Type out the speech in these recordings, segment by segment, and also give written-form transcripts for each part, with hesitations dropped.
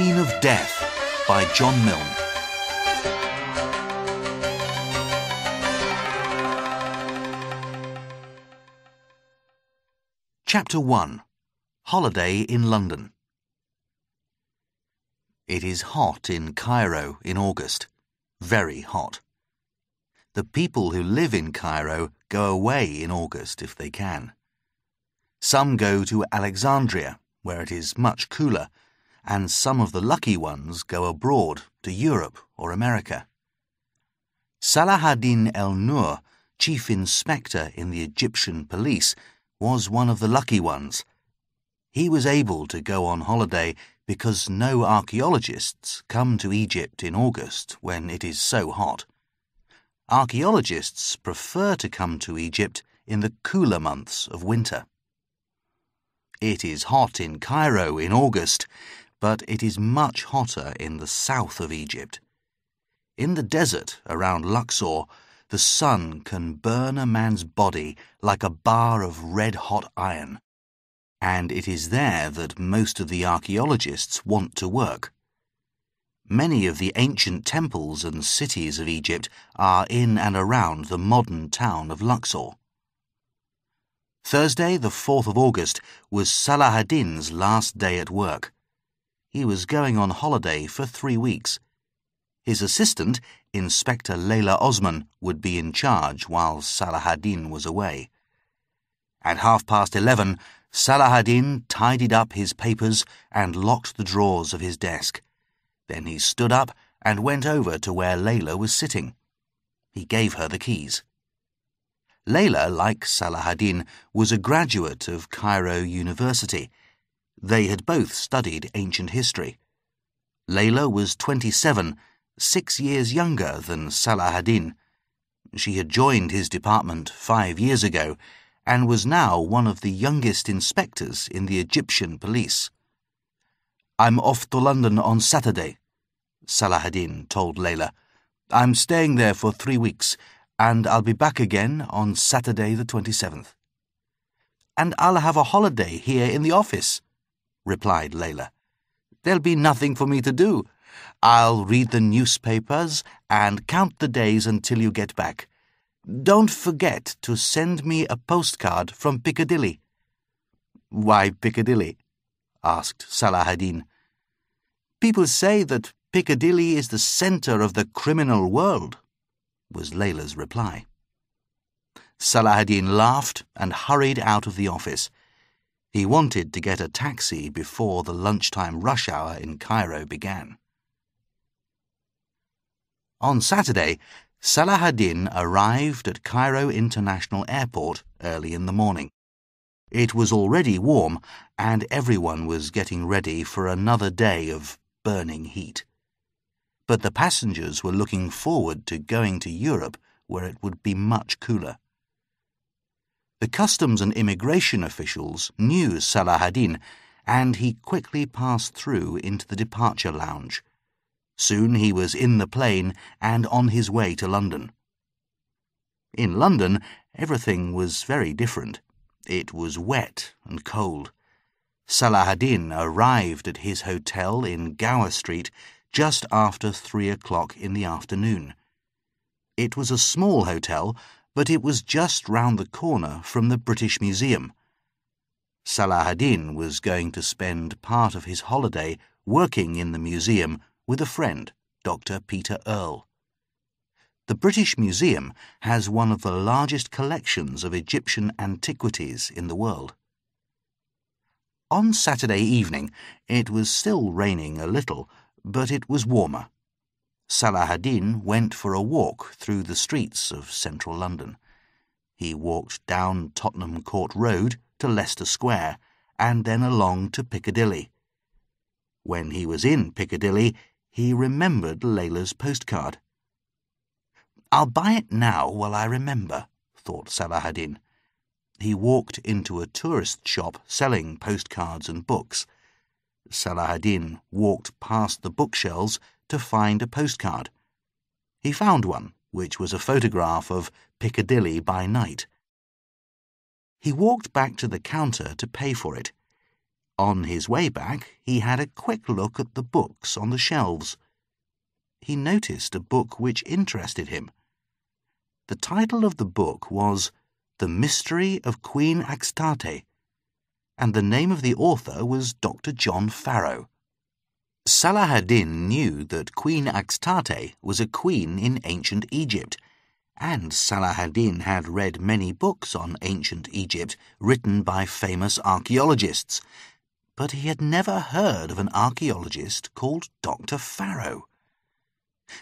Queen of Death by John Milne. Chapter 1. Holiday in London. It is hot in Cairo in August. Very hot. The people who live in Cairo go away in August if they can. Some go to Alexandria, where it is much cooler, and some of the lucky ones go abroad to Europe or America. Salahaddin el-Nur, chief inspector in the Egyptian police, was one of the lucky ones. He was able to go on holiday because no archaeologists come to Egypt in August when it is so hot. Archaeologists prefer to come to Egypt in the cooler months of winter. It is hot in Cairo in August, but it is much hotter in the south of Egypt. In the desert around Luxor, the sun can burn a man's body like a bar of red-hot iron, and it is there that most of the archaeologists want to work. Many of the ancient temples and cities of Egypt are in and around the modern town of Luxor. Thursday, the 4th of August, was Salahaddin's last day at work. He was going on holiday for 3 weeks. His assistant, Inspector Layla Osman, would be in charge while Salahaddin was away. At 11:30, Salahaddin tidied up his papers and locked the drawers of his desk. Then he stood up and went over to where Layla was sitting. He gave her the keys. Layla, like Salahaddin, was a graduate of Cairo University. They had both studied ancient history. Layla was 27, 6 years younger than Salahaddin. She had joined his department 5 years ago and was now one of the youngest inspectors in the Egyptian police. "I'm off to London on Saturday," Salahaddin told Layla. "I'm staying there for 3 weeks, and I'll be back again on Saturday the 27th. "And I'll have a holiday here in the office," replied Layla. "There'll be nothing for me to do. I'll read the newspapers and count the days until you get back. Don't forget to send me a postcard from Piccadilly." "Why Piccadilly?" asked Salahaddin. "People say that Piccadilly is the centre of the criminal world," was Layla's reply. Salahaddin laughed and hurried out of the office. He wanted to get a taxi before the lunchtime rush hour in Cairo began. On Saturday, Salahaddin arrived at Cairo International Airport early in the morning. It was already warm, and everyone was getting ready for another day of burning heat. But the passengers were looking forward to going to Europe, where it would be much cooler. The customs and immigration officials knew Salahaddin, and he quickly passed through into the departure lounge. Soon he was in the plane and on his way to London. In London, everything was very different. It was wet and cold. Salahaddin arrived at his hotel in Gower Street just after 3 o'clock in the afternoon. It was a small hotel, but it was just round the corner from the British Museum. Salahaddin was going to spend part of his holiday working in the museum with a friend, Dr. Peter Earle. The British Museum has one of the largest collections of Egyptian antiquities in the world. On Saturday evening, it was still raining a little, but it was warmer. Salahaddin went for a walk through the streets of central London. He walked down Tottenham Court Road to Leicester Square and then along to Piccadilly. When he was in Piccadilly, he remembered Layla's postcard. "I'll buy it now while I remember," thought Salahaddin. He walked into a tourist shop selling postcards and books. Salahaddin walked past the bookshelves to find a postcard. He found one, which was a photograph of Piccadilly by night. He walked back to the counter to pay for it. On his way back, he had a quick look at the books on the shelves. He noticed a book which interested him. The title of the book was The Mystery of Queen Axtate, and the name of the author was Dr. John Farrow. Salah ad-Din knew that Queen Axtate was a queen in ancient Egypt, and Salah ad-Din had read many books on ancient Egypt written by famous archaeologists, but he had never heard of an archaeologist called Dr. Farrow.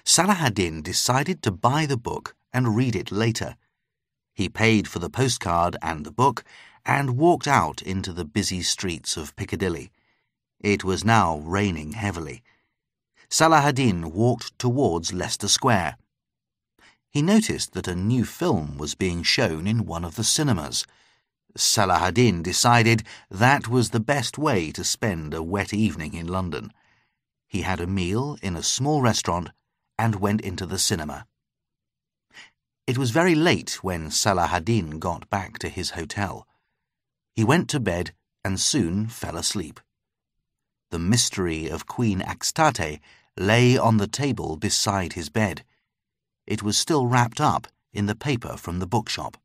Salah ad-Din decided to buy the book and read it later. He paid for the postcard and the book and walked out into the busy streets of Piccadilly. It was now raining heavily. Salah ad-Din walked towards Leicester Square. He noticed that a new film was being shown in one of the cinemas. Salah ad-Din decided that was the best way to spend a wet evening in London. He had a meal in a small restaurant and went into the cinema. It was very late when Salah ad-Din got back to his hotel. He went to bed and soon fell asleep. The mystery of Queen Axtate lay on the table beside his bed. It was still wrapped up in the paper from the bookshop.